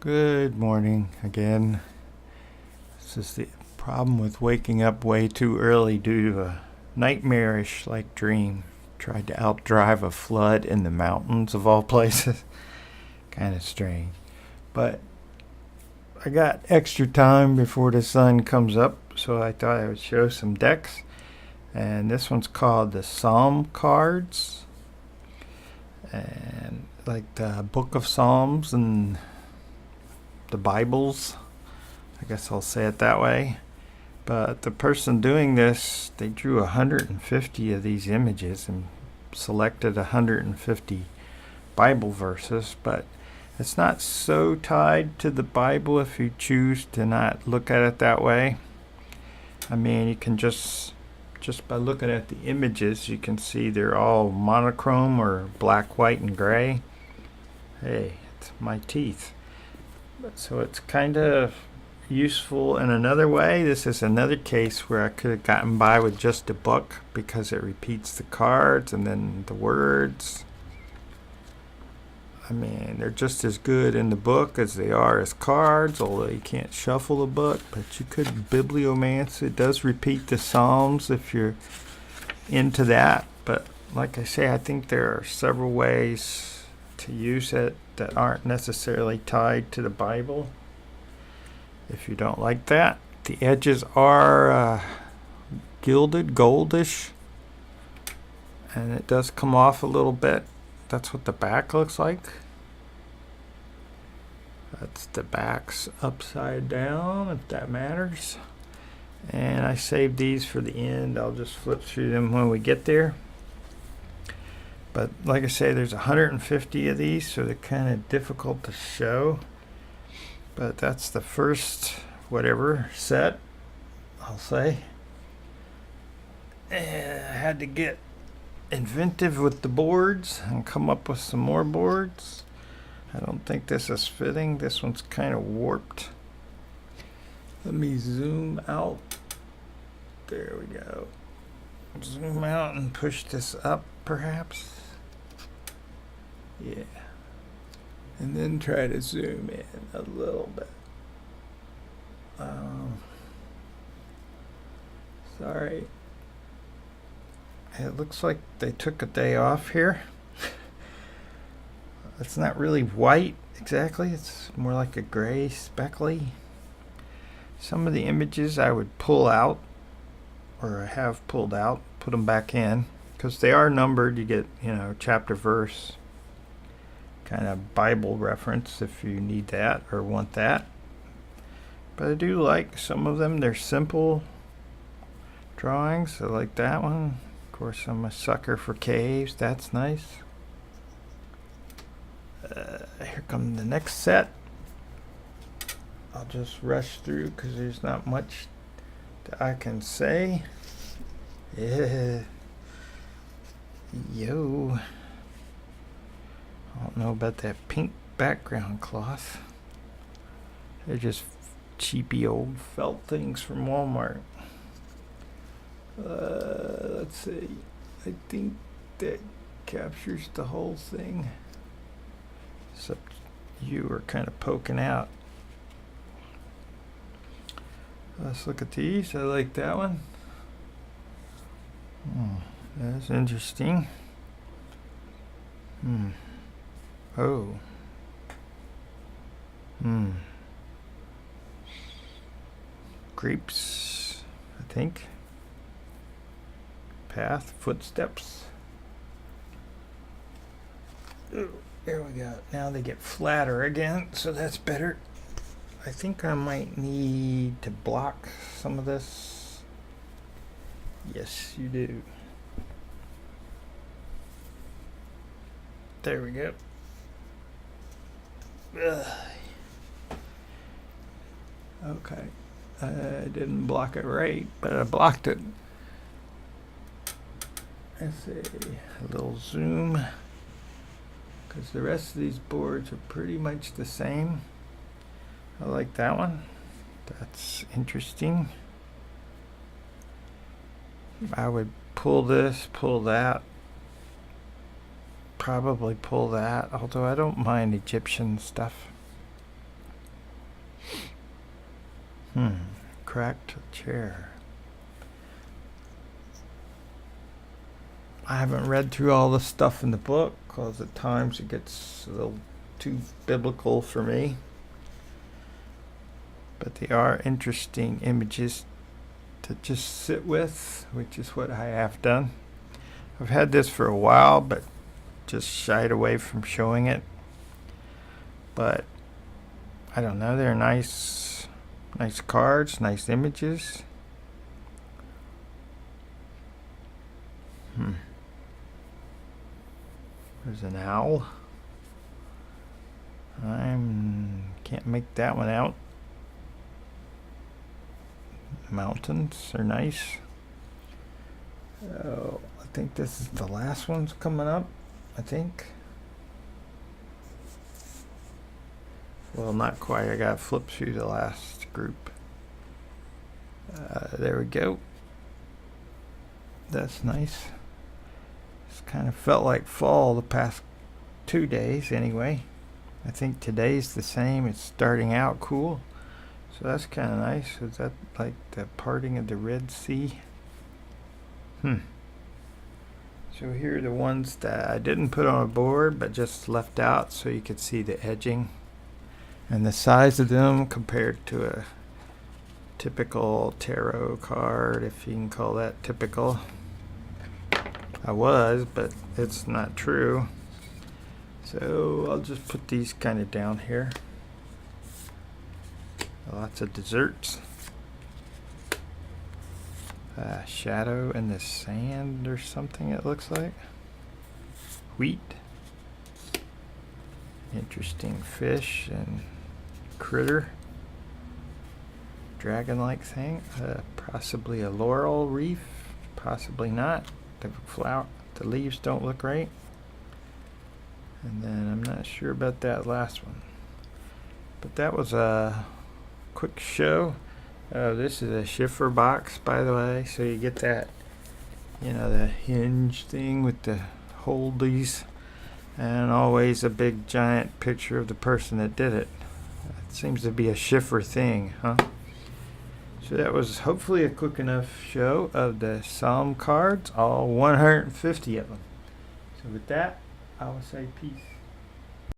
Good morning again. This is the problem with waking up way too early due to a nightmarish like dream. Tried to outdrive a flood in the mountains of all places. Kind of strange. But I got extra time before the sun comes up, so I thought I would show some decks. And this one's called the Psalm cards. And like the Book of Psalms and the Bibles. I guess I'll say it that way. But the person doing this, they drew 150 of these images and selected 150 Bible verses, but it's not so tied to the Bible if you choose to not look at it that way. I mean, you can just by looking at the images, you can see they're all monochrome or black, white, and gray. Hey, it's my teeth. So it's kind of useful in another way. This is another case where I could have gotten by with just a book because it repeats the cards and then the words. I mean, they're just as good in the book as they are as cards, although you can't shuffle the book, but you could bibliomance. It does repeat the Psalms if you're into that. But like I say, I think there are several ways to use it that aren't necessarily tied to the Bible. If you don't like that, the edges are gilded, goldish, and it does come off a little bit. That's what the back looks like. That's the back's upside down, if that matters. And I saved these for the end. I'll just flip through them when we get there. But like I say, there's 150 of these, so they're kind of difficult to show. But that's the first whatever set, I'll say. And I had to get inventive with the boards and come up with some more boards. I don't think this is fitting. This one's kind of warped. Let me zoom out. There we go. Zoom out and push this up, perhaps. Yeah. And then try to zoom in a little bit. Sorry. It looks like they took a day off here. It's not really white exactly. It's more like a gray speckly. Some of the images I would pull out, or I have pulled out, put them back in, because they are numbered. You get, chapter verse, kind of Bible reference if you need that or want that. But I do like some of them. They're simple drawings. I like that one. Of course, I'm a sucker for caves. That's nice. Here comes the next set. I'll just rush through because there's not much that I can say. Yeah. Yo. I don't know about that pink background cloth. They're just cheapy old felt things from Walmart. Let's see. I think that captures the whole thing. Except you are kind of poking out. Let's look at these. I like that one. That's interesting. Oh. Creeps, I think. Path, footsteps. Ooh, there we go. Now they get flatter again, so that's better. I think I might need to block some of this. Yes, you do. There we go. Okay. I didn't block it right, but I blocked it. Let's see. A little zoom. Because the rest of these boards are pretty much the same. I like that one. That's interesting. I would pull this, pull that. Probably pull that, although I don't mind Egyptian stuff. Cracked chair. I haven't read through all the stuff in the book because at times it gets a little too biblical for me. But they are interesting images to just sit with, which is what I have done. I've had this for a while, but just shied away from showing it. But I don't know, they're nice cards, nice images. There's an owl. Can't make that one out. Mountains are nice. Oh, I think this is the last one's coming up. I think. Well, not quite. I gotta flip through the last group. There we go. That's nice. It's kind of felt like fall the past 2 days anyway. I think today's the same. It's starting out cool. So that's kind of nice. Is that like the parting of the Red Sea? So here are the ones that I didn't put on a board but just left out so you could see the edging and the size of them compared to a typical tarot card, if you can call that typical. I was, but it's not true. So I'll just put these kind of down here. Lots of desserts. Shadow in the sand or something it looks like. Wheat. Interesting fish and critter. Dragon-like thing. Possibly a laurel reef. Possibly not. The leaves don't look right. And then I'm not sure about that last one. But that was a quick show. This is a Schiffer box, by the way, so you get that, the hinge thing with the holdies, and always a big giant picture of the person that did it. It seems to be a Schiffer thing, huh? So that was hopefully a quick enough show of the Psalm cards, all 150 of them. So with that, I will say peace.